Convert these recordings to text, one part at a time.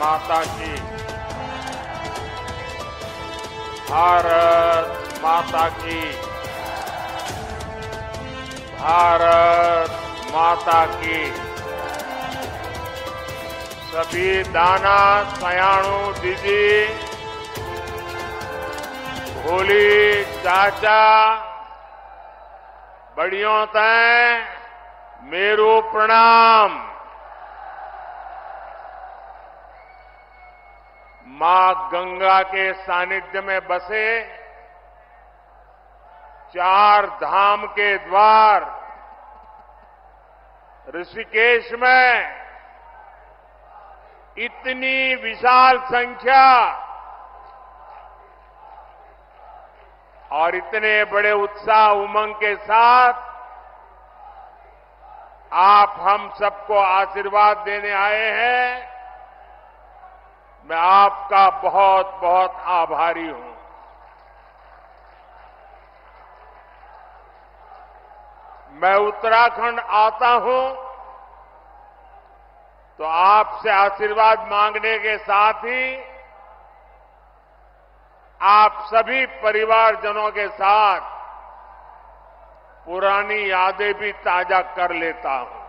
माता की। भारत माता की। भारत माता की। सभी दाना सयाणु दीदी, भोली चाचा, बड़ियों तय मेरू प्रणाम। मां गंगा के सानिध्य में बसे 4 धाम के द्वार ऋषिकेश में इतनी विशाल संख्या और इतने बड़े उत्साह उमंग के साथ आप हम सबको आशीर्वाद देने आए हैं। मैं आपका बहुत बहुत आभारी हूं। मैं उत्तराखंड आता हूं तो आपसे आशीर्वाद मांगने के साथ ही आप सभी परिवारजनों के साथ पुरानी यादें भी ताजा कर लेता हूं।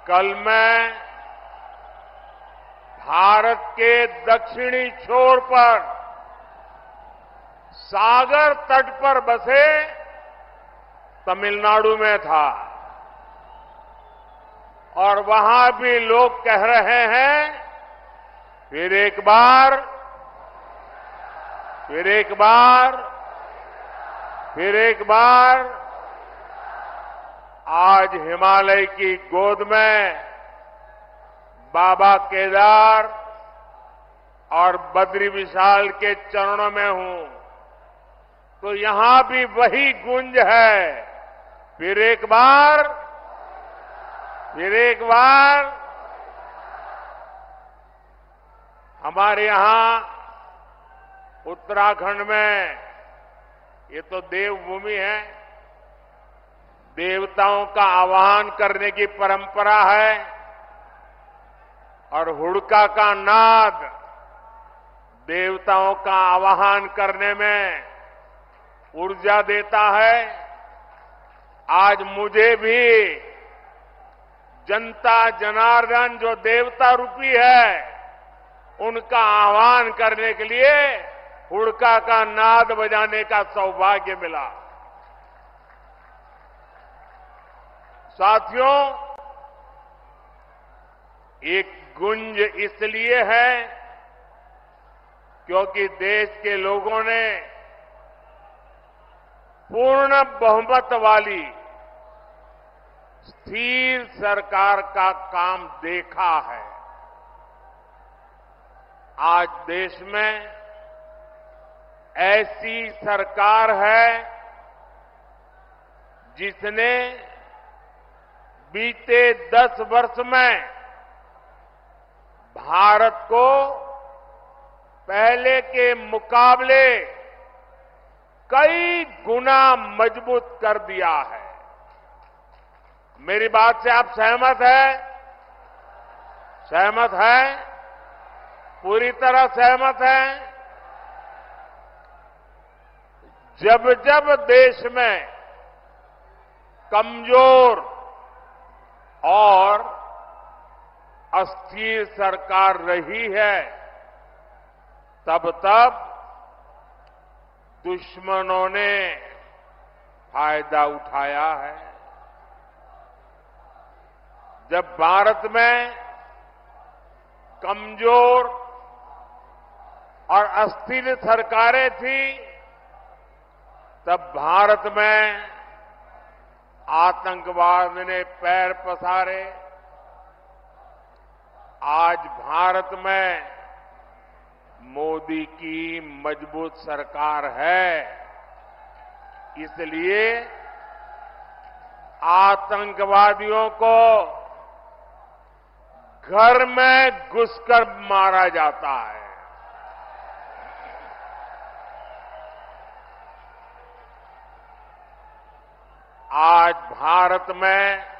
कल मैं भारत के दक्षिणी छोर पर सागर तट पर बसे तमिलनाडु में था और वहां भी लोग कह रहे हैं फिर एक बार, फिर एक बार, फिर एक बार। आज हिमालय की गोद में बाबा केदार और बद्री विशाल के चरणों में हूं तो यहां भी वही गूंज है। फिर एक बार, फिर एक बार। हमारे यहां उत्तराखंड में ये तो देवभूमि है। देवताओं का आवाहन करने की परंपरा है और हुड़का का नाद देवताओं का आवाहन करने में ऊर्जा देता है। आज मुझे भी जनता जनार्दन जो देवता रूपी है उनका आह्वान करने के लिए हुड़का का नाद बजाने का सौभाग्य मिला। साथियों, एक गुंज इसलिए है क्योंकि देश के लोगों ने पूर्ण बहुमत वाली स्थिर सरकार का काम देखा है। आज देश में ऐसी सरकार है जिसने बीते 10 वर्ष में भारत को पहले के मुकाबले कई गुना मजबूत कर दिया है। मेरी बात से आप सहमत हैं? सहमत हैं? पूरी तरह सहमत हैं? जब जब देश में कमजोर और अस्थिर सरकार रही है तब तब दुश्मनों ने फायदा उठाया है। जब भारत में कमजोर और अस्थिर सरकारें थी तब भारत में आतंकवाद ने पैर पसारे। आज भारत में मोदी की मजबूत सरकार है, इसलिए आतंकवादियों को घर में घुसकर मारा जाता है। आज भारत में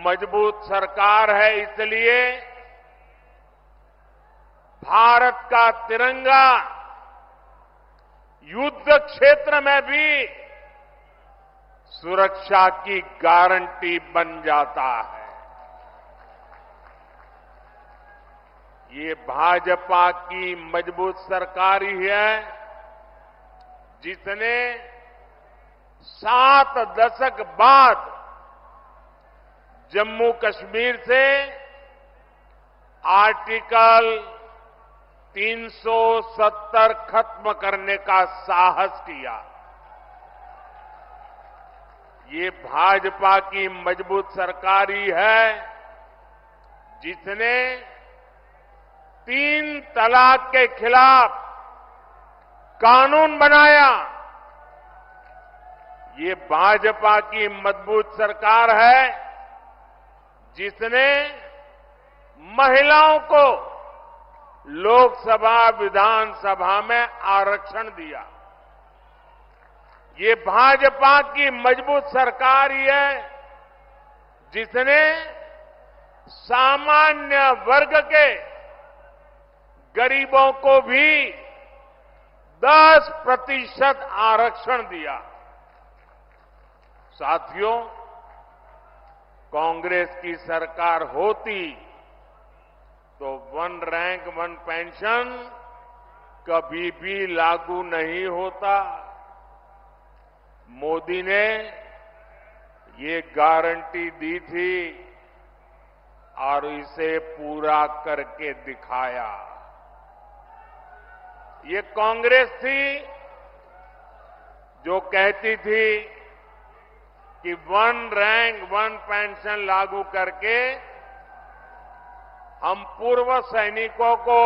मजबूत सरकार है, इसलिए भारत का तिरंगा युद्ध क्षेत्र में भी सुरक्षा की गारंटी बन जाता है। ये भाजपा की मजबूत सरकार ही है जिसने 7 दशक बाद जम्मू कश्मीर से आर्टिकल 370 खत्म करने का साहस किया। ये भाजपा की मजबूत सरकार ही है जिसने 3 तलाक के खिलाफ कानून बनाया। ये भाजपा की मजबूत सरकार है जिसने महिलाओं को लोकसभा विधानसभा में आरक्षण दिया। ये भाजपा की मजबूत सरकार ही है जिसने सामान्य वर्ग के गरीबों को भी 10% आरक्षण दिया। साथियों, कांग्रेस की सरकार होती तो 1 रैंक 1 पेंशन कभी भी लागू नहीं होता। मोदी ने ये गारंटी दी थी और इसे पूरा करके दिखाया। ये कांग्रेस थी जो कहती थी कि 1 रैंक 1 पेंशन लागू करके हम पूर्व सैनिकों को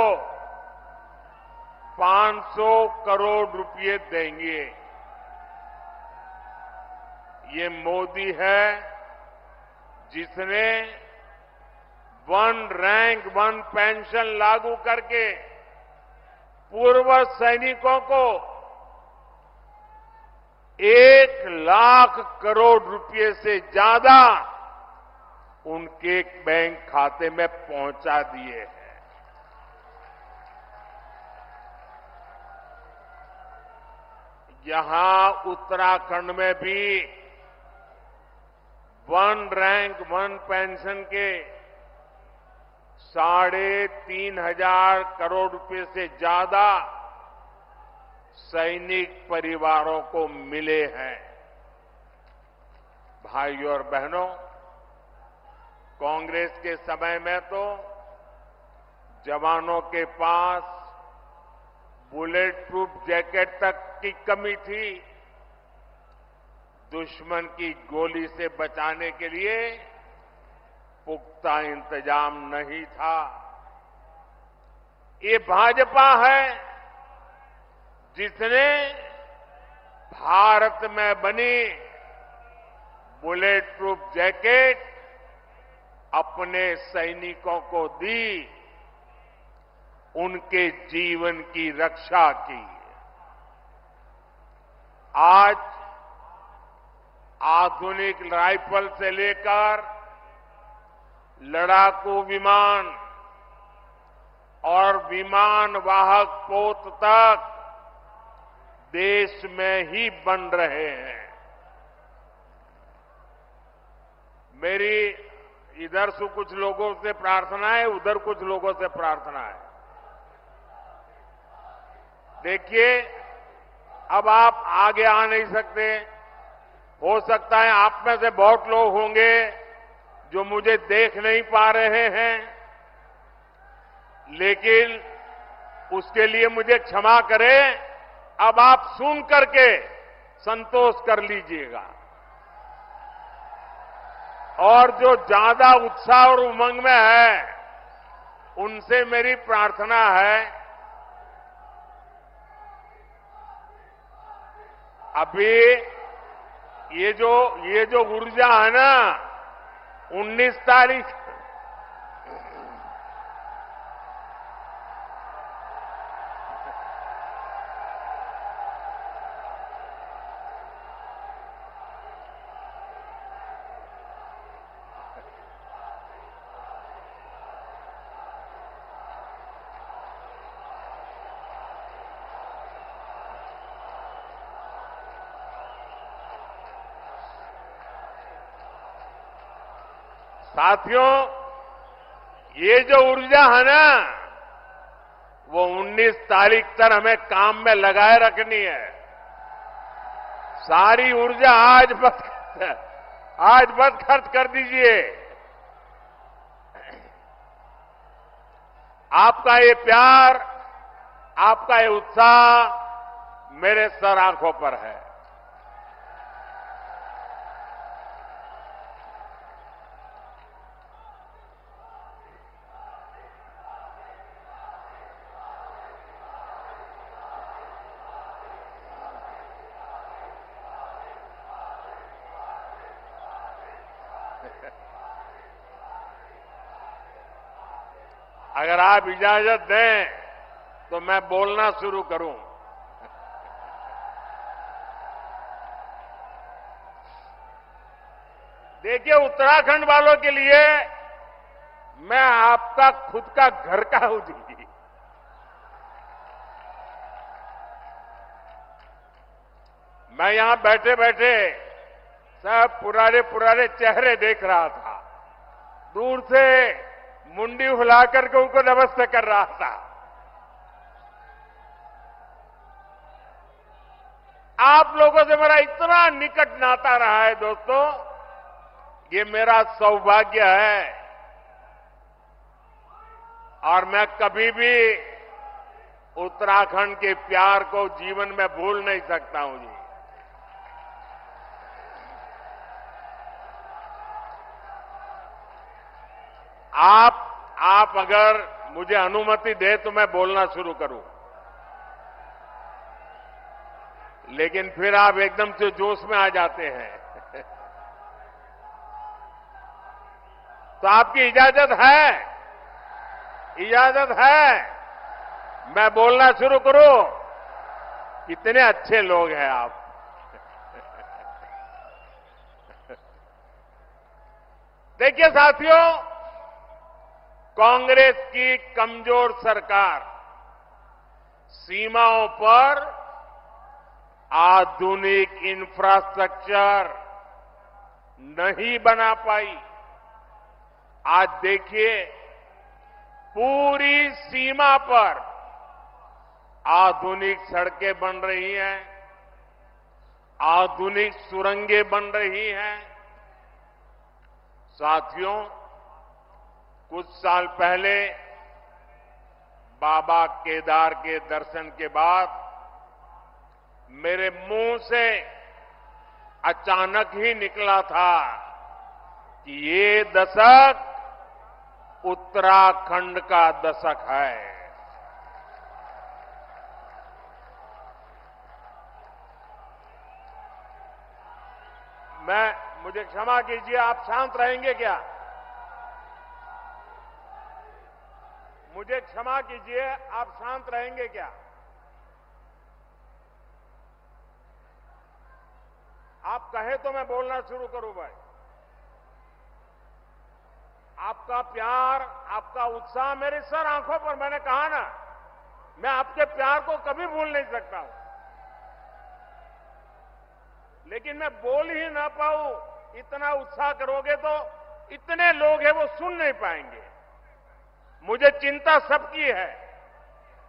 500 करोड़ रुपए देंगे। ये मोदी है जिसने 1 रैंक 1 पेंशन लागू करके पूर्व सैनिकों को 1 लाख करोड़ रुपए से ज्यादा उनके बैंक खाते में पहुंचा दिए हैं। यहां उत्तराखंड में भी 1 रैंक 1 पेंशन के 3,500 करोड़ रुपए से ज्यादा सैनिक परिवारों को मिले हैं। भाइयों और बहनों, कांग्रेस के समय में तो जवानों के पास बुलेट प्रूफ जैकेट तक की कमी थी। दुश्मन की गोली से बचाने के लिए पुख्ता इंतजाम नहीं था। ये भाजपा है जिसने भारत में बनी बुलेट प्रूफ जैकेट अपने सैनिकों को दी, उनके जीवन की रक्षा की। आज आधुनिक राइफल से लेकर लड़ाकू विमान और विमान वाहक पोत तक देश में ही बन रहे हैं। मेरी इधर से कुछ लोगों से प्रार्थना है, उधर कुछ लोगों से प्रार्थना है। देखिए, अब आप आगे आ नहीं सकते। हो सकता है आप में से बहुत लोग होंगे जो मुझे देख नहीं पा रहे हैं, लेकिन उसके लिए मुझे क्षमा करें। अब आप सुन करके संतोष कर लीजिएगा। और जो ज्यादा उत्साह और उमंग में है, उनसे मेरी प्रार्थना है, अभी ये जो ऊर्जा है ना, 19 तारीख साथियों, ये जो ऊर्जा है ना, वो 19 तारीख तक हमें काम में लगाए रखनी है। सारी ऊर्जा आज मत खर्च कर दीजिए। आपका ये प्यार, आपका ये उत्साह मेरे सर आंखों पर है। अगर आप इजाजत दें तो मैं बोलना शुरू करूं। देखिए, उत्तराखंड वालों के लिए मैं आपका खुद का घर का हूं जी। मैं यहां बैठे बैठे सब पुराने चेहरे देख रहा था। दूर से मुंडी हिला करके उनको नमस्ते कर रहा था। आप लोगों से मेरा इतना निकट नाता रहा है दोस्तों, ये मेरा सौभाग्य है और मैं कभी भी उत्तराखंड के प्यार को जीवन में भूल नहीं सकता हूं जी। आप अगर मुझे अनुमति दे तो मैं बोलना शुरू करूं, लेकिन फिर आप एकदम से जोश में आ जाते हैं। तो आपकी इजाजत है? इजाजत है मैं बोलना शुरू करूं? कितने अच्छे लोग हैं आप। देखिए साथियों, कांग्रेस की कमजोर सरकार सीमाओं पर आधुनिक इंफ्रास्ट्रक्चर नहीं बना पाई। आज देखिए, पूरी सीमा पर आधुनिक सड़कें बन रही हैं, आधुनिक सुरंगें बन रही हैं। साथियों, कुछ साल पहले बाबा केदार के दर्शन के बाद मेरे मुंह से अचानक ही निकला था कि ये दशक उत्तराखंड का दशक है। मुझे क्षमा कीजिए, आप शांत रहेंगे क्या? मुझे क्षमा कीजिए, आप शांत रहेंगे क्या? आप कहे तो मैं बोलना शुरू करूं भाई। आपका प्यार, आपका उत्साह मेरे सर आंखों पर, मैंने कहा ना, मैं आपके प्यार को कभी भूल नहीं सकता हूं। लेकिन मैं बोल ही ना पाऊं, इतना उत्साह करोगे तो इतने लोग हैं वो सुन नहीं पाएंगे। मुझे चिंता सबकी है,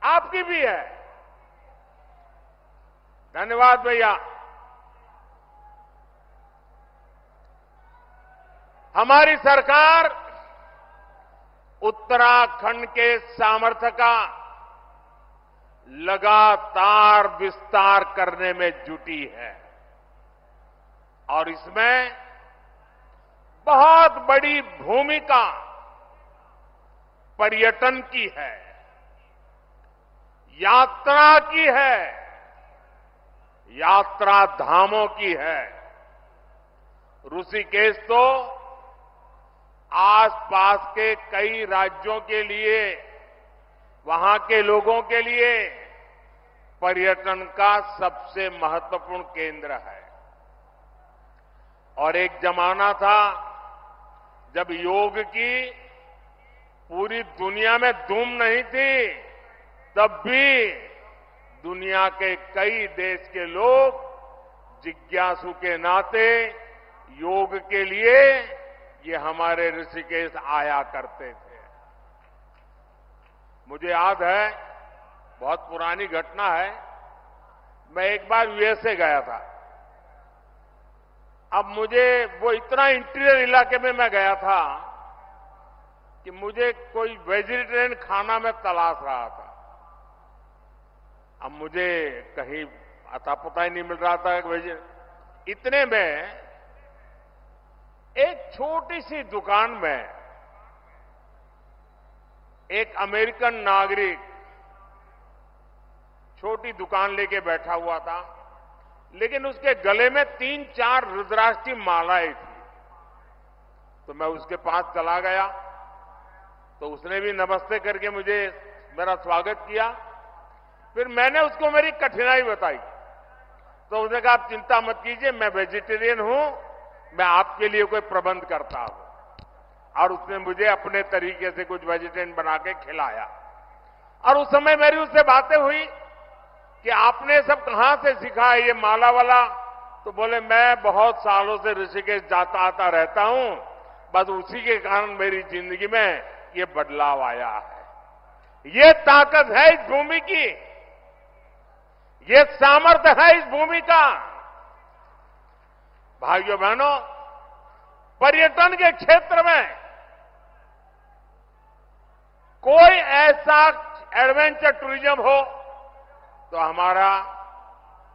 आपकी भी है। धन्यवाद भैया। हमारी सरकार उत्तराखंड के सामर्थ्य का लगातार विस्तार करने में जुटी है और इसमें बहुत बड़ी भूमिका पर्यटन की है, यात्रा की है, यात्रा धामों की है। ऋषिकेश तो आसपास के कई राज्यों के लिए, वहां के लोगों के लिए पर्यटन का सबसे महत्वपूर्ण केंद्र है। और एक जमाना था जब योग की पूरी दुनिया में धूम नहीं थी, तब भी दुनिया के कई देश के लोग जिज्ञासु के नाते योग के लिए ये हमारे ऋषिकेश आया करते थे। मुझे याद है, बहुत पुरानी घटना है, मैं एक बार यूएसए गया था। अब मुझे वो इतना इंटीरियर इलाके में मैं गया था कि मुझे कोई वेजिटेरियन खाना में तलाश रहा था। अब मुझे कहीं अता पता ही नहीं मिल रहा था इतने में एक छोटी सी दुकान में एक अमेरिकन नागरिक छोटी दुकान लेके बैठा हुआ था, लेकिन उसके गले में 3-4 रुद्राक्ष की मालाएं थी। तो मैं उसके पास चला गया, तो उसने भी नमस्ते करके मुझे मेरा स्वागत किया। फिर मैंने उसको मेरी कठिनाई बताई, तो उसने कहा आप चिंता मत कीजिए, मैं वेजिटेरियन हूं, मैं आपके लिए कोई प्रबंध करता हूं। और उसने मुझे अपने तरीके से कुछ वेजिटेरियन बना के खिलाया। और उस समय मेरी उससे बातें हुई कि आपने सब कहां से सीखा है ये माला वाला? तो बोले मैं बहुत सालों से ऋषिकेश जाता आता रहता हूं, बस उसी के कारण मेरी जिंदगी में ये बदलाव आया है। ये ताकत है इस भूमि की, ये सामर्थ्य है इस भूमि का। भाइयों बहनों, पर्यटन के क्षेत्र में कोई ऐसा एडवेंचर टूरिज्म हो तो हमारा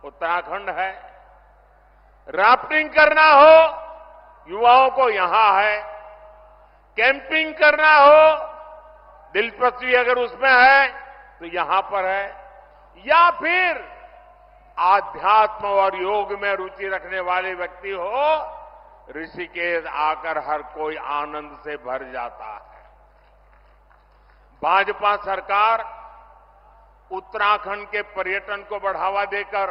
उत्तराखंड है। राफ्टिंग करना हो, युवाओं को यहां है। कैंपिंग करना हो, दिलचस्पी अगर उसमें है तो यहां पर है। या फिर आध्यात्म और योग में रुचि रखने वाले व्यक्ति हो, ऋषिकेश आकर हर कोई आनंद से भर जाता है। भाजपा सरकार उत्तराखंड के पर्यटन को बढ़ावा देकर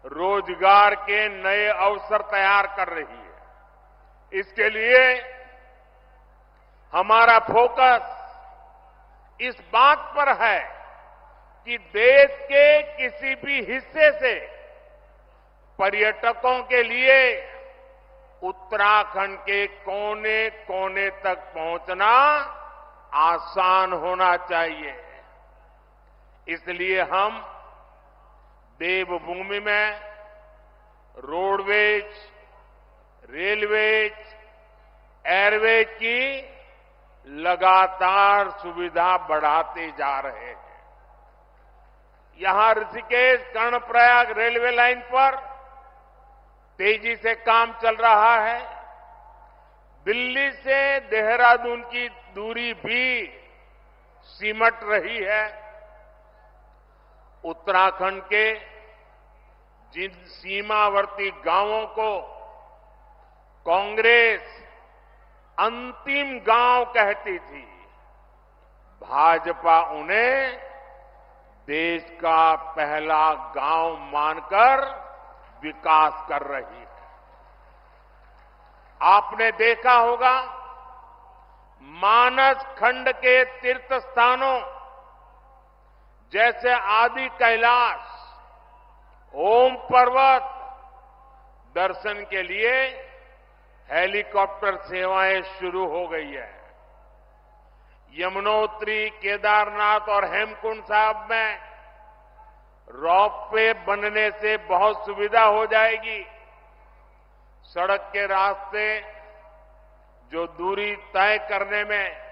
रोजगार के नए अवसर तैयार कर रही है। इसके लिए हमारा फोकस इस बात पर है कि देश के किसी भी हिस्से से पर्यटकों के लिए उत्तराखंड के कोने कोने तक पहुंचना आसान होना चाहिए। इसलिए हम देवभूमि में रोडवेज, रेलवेज, एयरवेज की लगातार सुविधा बढ़ाते जा रहे हैं। यहां ऋषिकेश कर्णप्रयाग रेलवे लाइन पर तेजी से काम चल रहा है। दिल्ली से देहरादून की दूरी भी सिमट रही है। उत्तराखंड के जिन सीमावर्ती गांवों को कांग्रेस अंतिम गांव कहती थी, भाजपा उन्हें देश का पहला गांव मानकर विकास कर रही है। आपने देखा होगा, मानस खंड के तीर्थ स्थानों जैसे आदि कैलाश, ओम पर्वत दर्शन के लिए हेलीकॉप्टर सेवाएं शुरू हो गई है। यमुनोत्री, केदारनाथ और हेमकुंड साहब में रोपवे बनने से बहुत सुविधा हो जाएगी। सड़क के रास्ते जो दूरी तय करने में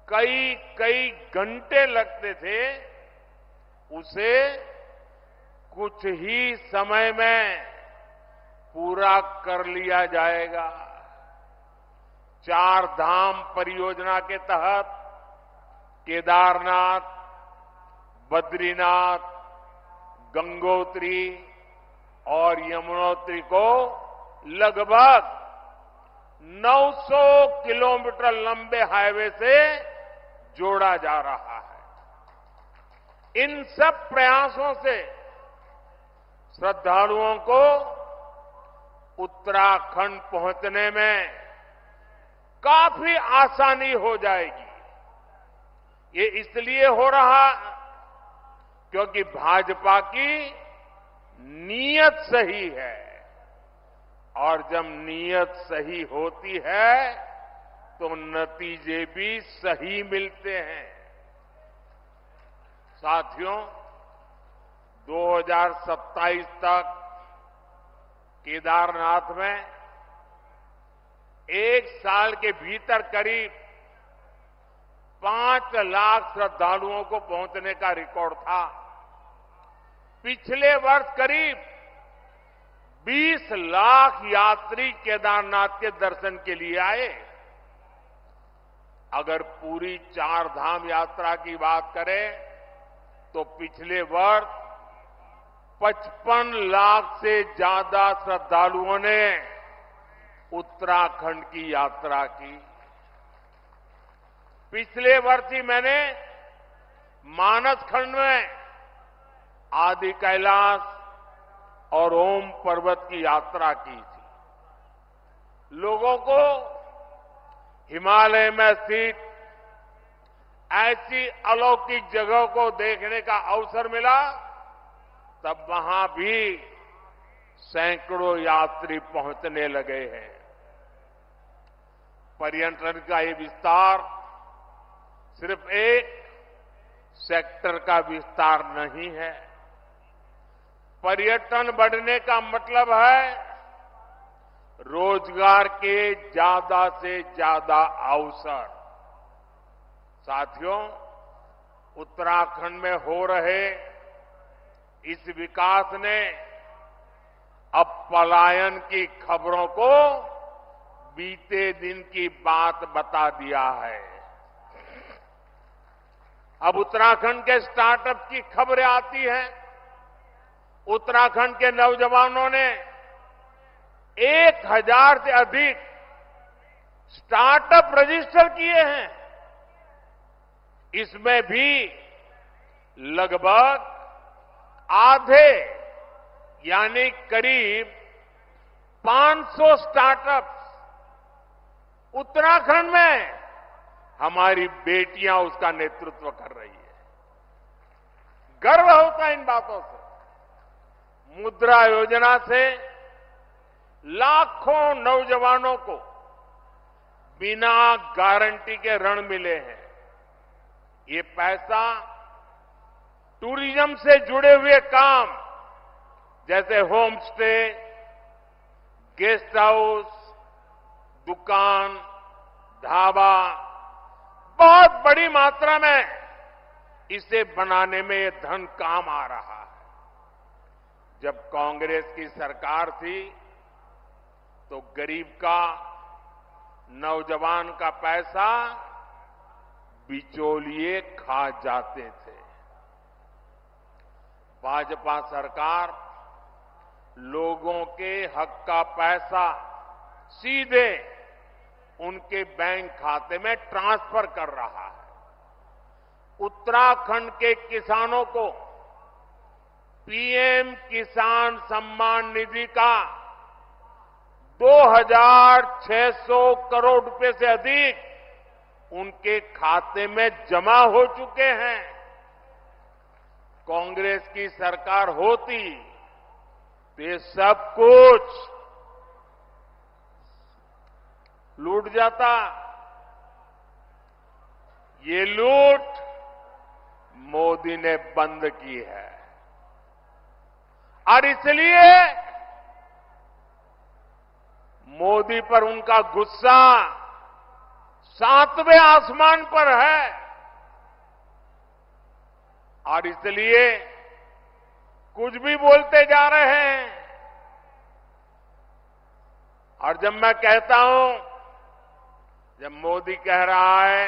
कई घंटे लगते थे, उसे कुछ ही समय में पूरा कर लिया जाएगा। 4 धाम परियोजना के तहत केदारनाथ, बद्रीनाथ, गंगोत्री और यमुनोत्री को लगभग 900 किलोमीटर लंबे हाईवे से जोड़ा जा रहा है। इन सब प्रयासों से श्रद्धालुओं को उत्तराखंड पहुंचने में काफी आसानी हो जाएगी। ये इसलिए हो रहा क्योंकि भाजपा की नीयत सही है, और जब नीयत सही होती है तो नतीजे भी सही मिलते हैं। साथियों, 2027 तक केदारनाथ में एक साल के भीतर करीब 5 लाख श्रद्धालुओं को पहुंचने का रिकॉर्ड था। पिछले वर्ष करीब 20 लाख यात्री केदारनाथ के दर्शन के लिए आए। अगर पूरी 4 धाम यात्रा की बात करें तो पिछले वर्ष 55 लाख से ज्यादा श्रद्धालुओं ने उत्तराखंड की यात्रा की। पिछले वर्ष ही मैंने मानस खंड में आदि कैलाश और ओम पर्वत की यात्रा की थी। लोगों को हिमालय में स्थित ऐसी अलौकिक जगह को देखने का अवसर मिला, तब वहां भी सैकड़ों यात्री पहुंचने लगे हैं। पर्यटन का ये विस्तार सिर्फ एक सेक्टर का विस्तार नहीं है। पर्यटन बढ़ने का मतलब है रोजगार के ज्यादा से ज्यादा अवसर। साथियों, उत्तराखंड में हो रहे इस विकास ने अब पलायन की खबरों को बीते दिन की बात बता दिया है। अब उत्तराखंड के स्टार्टअप की खबरें आती हैं। उत्तराखंड के नौजवानों ने 1000 से अधिक स्टार्टअप रजिस्टर किए हैं। इसमें भी लगभग आधे यानी करीब 500 स्टार्टअप्स उत्तराखंड में हमारी बेटियां उसका नेतृत्व कर रही है। गर्व होता है इन बातों से। मुद्रा योजना से लाखों नौजवानों को बिना गारंटी के ऋण मिले हैं। ये पैसा टूरिज्म से जुड़े हुए काम जैसे होम स्टे, गेस्ट हाउस, दुकान, ढाबा, बहुत बड़ी मात्रा में इसे बनाने में ये धन काम आ रहा है। जब कांग्रेस की सरकार थी तो गरीब का, नौजवान का पैसा बिचौलिए खा जाते थे। भाजपा सरकार लोगों के हक का पैसा सीधे उनके बैंक खाते में ट्रांसफर कर रहा है। उत्तराखंड के किसानों को पीएम किसान सम्मान निधि का 2600 करोड़ रुपए से अधिक उनके खाते में जमा हो चुके हैं। कांग्रेस की सरकार होती तो ये सब कुछ लूट जाता। ये लूट मोदी ने बंद की है और इसलिए मोदी पर उनका गुस्सा 7वें आसमान पर है। और इसलिए कुछ भी बोलते जा रहे हैं। और जब मैं कहता हूं, जब मोदी कह रहा है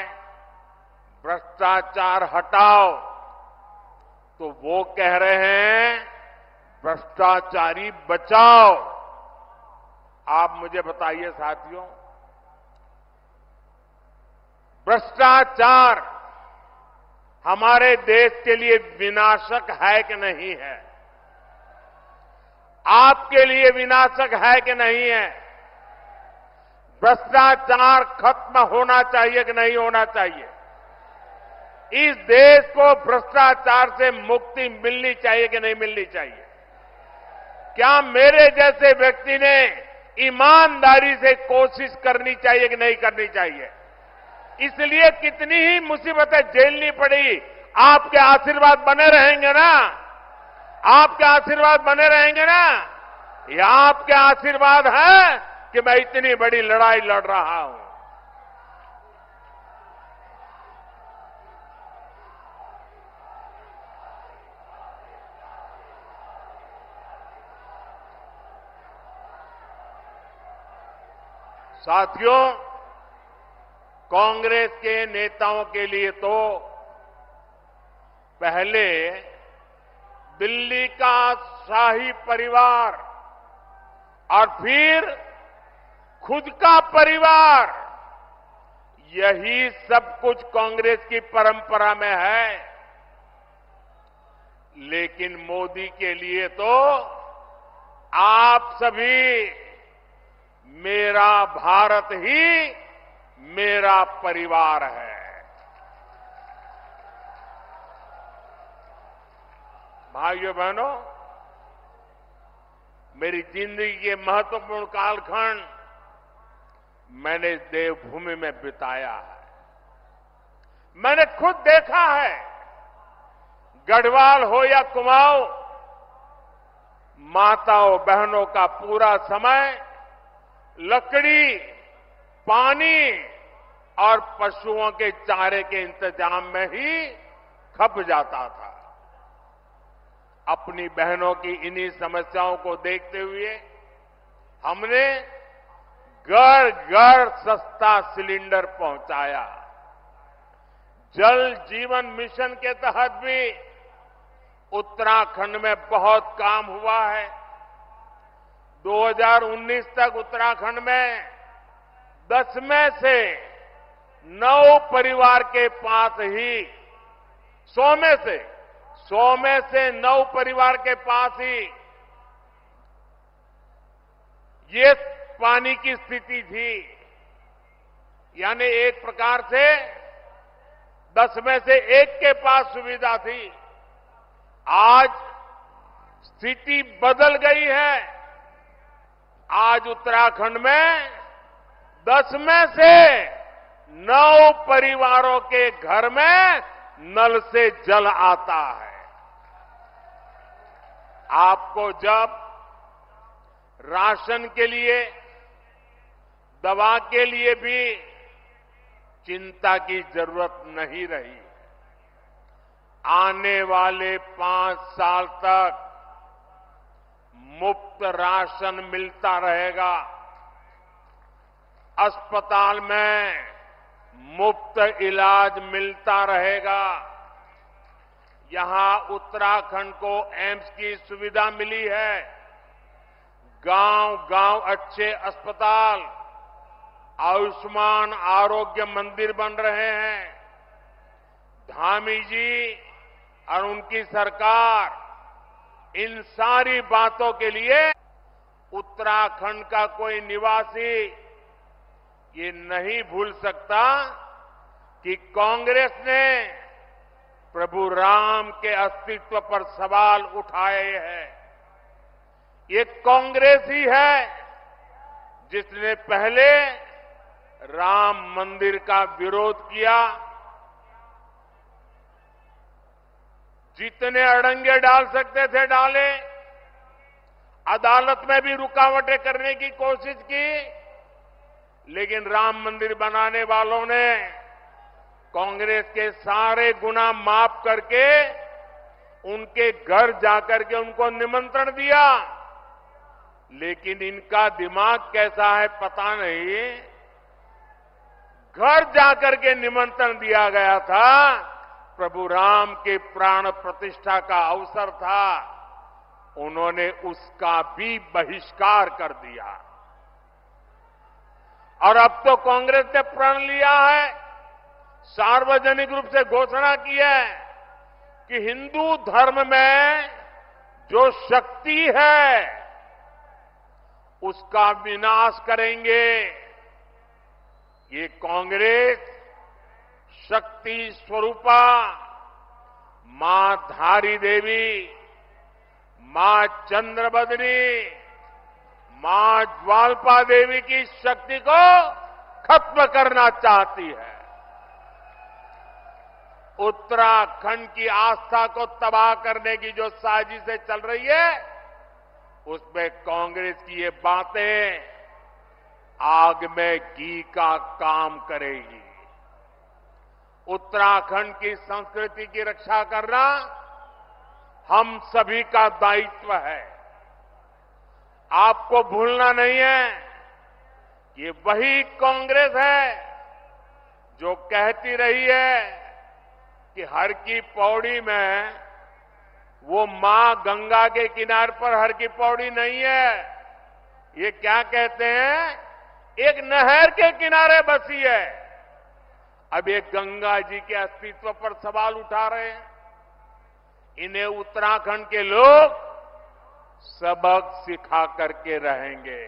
भ्रष्टाचार हटाओ, तो वो कह रहे हैं भ्रष्टाचारी बचाओ। आप मुझे बताइए साथियों, भ्रष्टाचार हमारे देश के लिए विनाशक है कि नहीं है? आपके लिए विनाशक है कि नहीं है? भ्रष्टाचार खत्म होना चाहिए कि नहीं होना चाहिए? इस देश को भ्रष्टाचार से मुक्ति मिलनी चाहिए कि नहीं मिलनी चाहिए? क्या मेरे जैसे व्यक्ति ने ईमानदारी से कोशिश करनी चाहिए कि नहीं करनी चाहिए? इसलिए कितनी ही मुसीबतें झेलनी पड़ी, आपके आशीर्वाद बने रहेंगे ना? आपके आशीर्वाद बने रहेंगे ना? ये आपके आशीर्वाद है कि मैं इतनी बड़ी लड़ाई लड़ रहा हूं। साथियों, कांग्रेस के नेताओं के लिए तो पहले दिल्ली का शाही परिवार और फिर खुद का परिवार, यही सब कुछ कांग्रेस की परंपरा में है। लेकिन मोदी के लिए तो आप सभी, मेरा भारत ही मेरा परिवार है। भाइयों बहनों, मेरी जिंदगी के महत्वपूर्ण कालखंड मैंने देवभूमि में बिताया है। मैंने खुद देखा है, गढ़वाल हो या कुमाऊं, माताओं बहनों का पूरा समय लकड़ी, पानी और पशुओं के चारे के इंतजाम में ही खप जाता था। अपनी बहनों की इन्हीं समस्याओं को देखते हुए हमने घर घर सस्ता सिलेंडर पहुंचाया। जल जीवन मिशन के तहत भी उत्तराखंड में बहुत काम हुआ है। 2019 तक उत्तराखंड में 10 में से 9 परिवार के पास ही 100 में से 9 परिवार के पास ही ये पानी की स्थिति थी। यानी एक प्रकार से 10 में से 1 के पास सुविधा थी। आज स्थिति बदल गई है। आज उत्तराखंड में 10 में से 9 परिवारों के घर में नल से जल आता है। आपको जब राशन के लिए, दवा के लिए भी चिंता की जरूरत नहीं रही। आने वाले 5 साल तक मुफ्त राशन मिलता रहेगा। अस्पताल में मुफ्त इलाज मिलता रहेगा। यहां उत्तराखंड को एम्स की सुविधा मिली है। गांव-गांव अच्छे अस्पताल, आयुष्मान आरोग्य मंदिर बन रहे हैं। धामी जी और उनकी सरकार इन सारी बातों के लिए उत्तराखंड का कोई निवासी ये नहीं भूल सकता कि कांग्रेस ने प्रभु राम के अस्तित्व पर सवाल उठाए हैं। ये कांग्रेस ही है जिसने पहले राम मंदिर का विरोध किया। जितने अड़ंगे डाल सकते थे डाले, अदालत में भी रुकावटें करने की कोशिश की, लेकिन राम मंदिर बनाने वालों ने कांग्रेस के सारे गुना माफ करके उनके घर जाकर के उनको निमंत्रण दिया। लेकिन इनका दिमाग कैसा है पता नहीं। घर जाकर के निमंत्रण दिया गया था, प्रभु राम के प्राण प्रतिष्ठा का अवसर था, उन्होंने उसका भी बहिष्कार कर दिया। और अब तो कांग्रेस ने प्रण लिया है सार्वजनिक रूप से घोषणा की है कि हिंदू धर्म में जो शक्ति है उसका विनाश करेंगे। ये कांग्रेस शक्ति स्वरूपा मां धारी देवी, मां चंद्रबदनी, मां ज्वालपा देवी की शक्ति को खत्म करना चाहती है। उत्तराखंड की आस्था को तबाह करने की जो साजिशें चल रही है उसमें कांग्रेस की ये बातें आग में घी का काम करेगी। उत्तराखंड की संस्कृति की रक्षा करना हम सभी का दायित्व है। आपको भूलना नहीं है, ये वही कांग्रेस है जो कहती रही है कि हर की पौड़ी में वो मां गंगा के किनारे पर हर की पौड़ी नहीं है। ये क्या कहते हैं, एक नहर के किनारे बसी है। अब ये गंगा जी के अस्तित्व पर सवाल उठा रहे हैं। इन्हें उत्तराखंड के लोग सबक सिखा करके रहेंगे।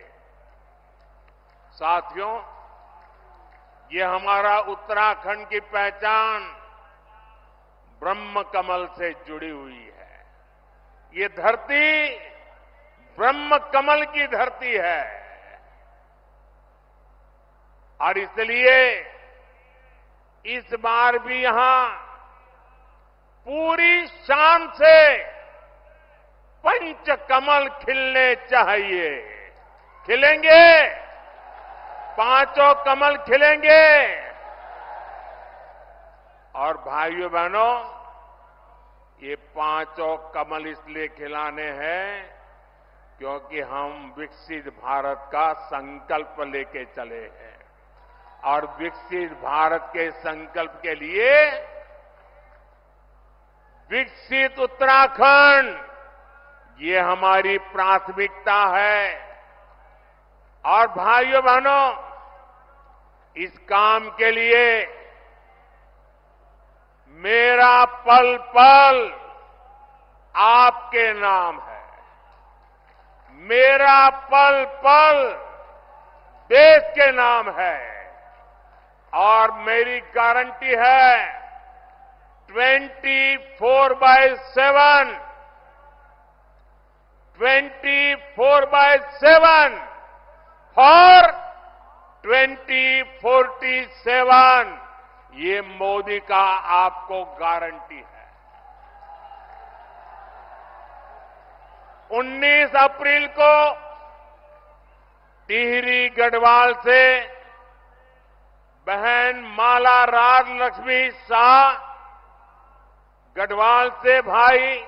साथियों, ये हमारा उत्तराखंड की पहचान ब्रह्म कमल से जुड़ी हुई है। ये धरती ब्रह्म कमल की धरती है और इसलिए इस बार भी यहां पूरी शान से पंच कमल खिलने चाहिए। खिलेंगे, पांचों कमल खिलेंगे। और भाइयों बहनों, ये पांचों कमल इसलिए खिलाने हैं क्योंकि हम विकसित भारत का संकल्प लेके चले हैं और विकसित भारत के संकल्प के लिए विकसित उत्तराखंड ये हमारी प्राथमिकता है। और भाइयों बहनों, इस काम के लिए मेरा पल पल आपके नाम है। मेरा पल पल देश के नाम है और मेरी गारंटी है 24/7 और 2047 ये मोदी का आपको गारंटी है। 19 अप्रैल को टिहरी गढ़वाल से बहन माला राज लक्ष्मी शाह, गढ़वाल से भाई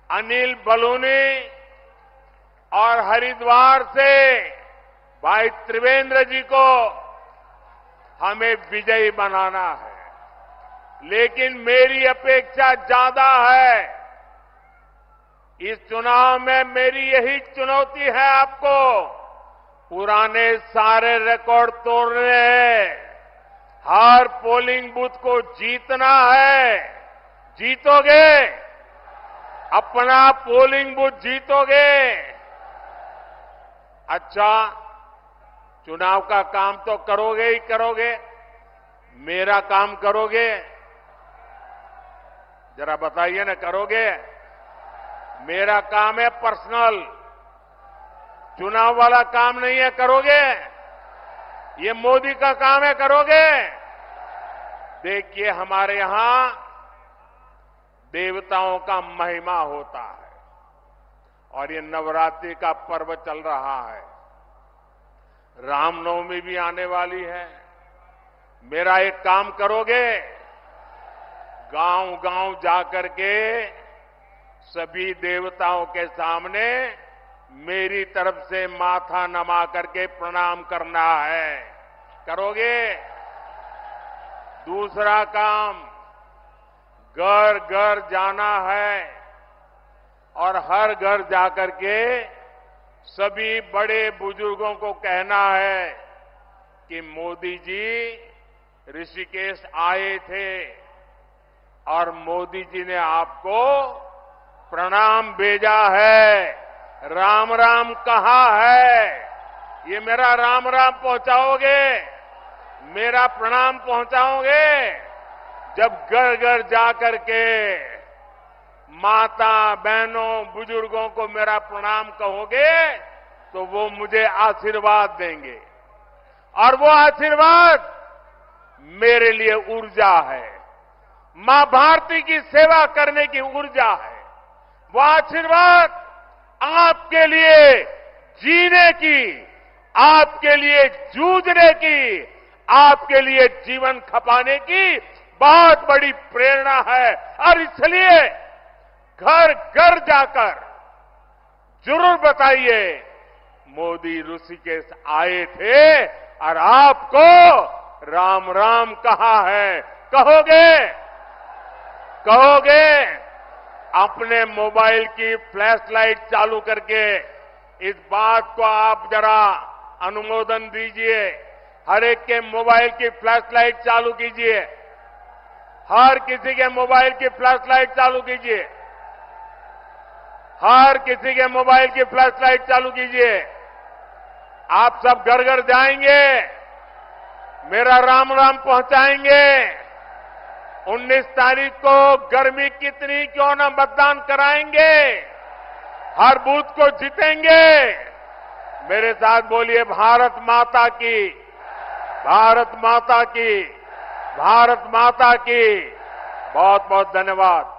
अनिल बलूनी और हरिद्वार से भाई त्रिवेंद्र जी को हमें विजयी बनाना है। लेकिन मेरी अपेक्षा ज्यादा है। इस चुनाव में मेरी यही चुनौती है आपको, पुराने सारे रिकॉर्ड तोड़ने हैं। हर पोलिंग बूथ को जीतना है। जीतोगे? अपना पोलिंग बूथ जीतोगे? अच्छा, चुनाव का काम तो करोगे ही करोगे, मेरा काम करोगे? जरा बताइए ना, करोगे? मेरा काम है पर्सनल, चुनाव वाला काम नहीं है। करोगे? ये मोदी का काम है, करोगे? देखिए, हमारे यहां देवताओं का महिमा होता है और ये नवरात्रि का पर्व चल रहा है। रामनवमी भी आने वाली है। मेरा एक काम करोगे? गांव गांव जाकर के सभी देवताओं के सामने मेरी तरफ से माथा नमा करके प्रणाम करना है। करोगे? दूसरा काम, घर घर जाना है और हर घर जाकर के सभी बड़े बुजुर्गों को कहना है कि मोदी जी ऋषिकेश आए थे और मोदी जी ने आपको प्रणाम भेजा है, राम राम कहा है। ये मेरा राम राम पहुंचाओगे, मेरा प्रणाम पहुंचाओगे? जब घर घर जाकर के माता बहनों बुजुर्गों को मेरा प्रणाम कहोगे तो वो मुझे आशीर्वाद देंगे, और वो आशीर्वाद मेरे लिए ऊर्जा है, मां भारती की सेवा करने की ऊर्जा है। वो आशीर्वाद आपके लिए जीने की, आपके लिए जूझने की, आपके लिए जीवन खपाने की बहुत बड़ी प्रेरणा है। और इसलिए घर घर जाकर जरूर बताइए मोदी ऋषिकेश आए थे और आपको राम राम कहा है। कहोगे? कहोगे? अपने मोबाइल की फ्लैश लाइट चालू करके इस बात को आप जरा अनुमोदन दीजिए। हर एक के मोबाइल की फ्लैश लाइट चालू कीजिए, हर किसी के मोबाइल की फ्लैश लाइट चालू कीजिए, हर किसी के मोबाइल की फ्लैश लाइट चालू कीजिए। आप सब घर घर जाएंगे, मेरा राम राम पहुंचाएंगे। 19 तारीख को गर्मी कितनी क्यों न मतदान कराएंगे, हर बूथ को जीतेंगे। मेरे साथ बोलिए भारत माता की, भारत माता की, भारत माता की। बहुत बहुत धन्यवाद।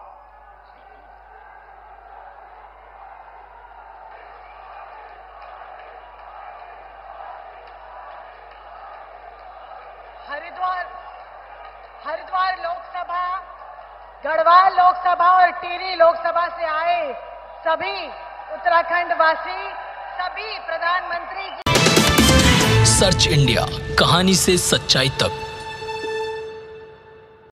हरिद्वार लोकसभा, गढ़वाल लोकसभा और टिहरी लोकसभा से आए सभी उत्तराखंड वासी, सभी प्रधानमंत्री जी। सर्च इंडिया, कहानी से सच्चाई तक।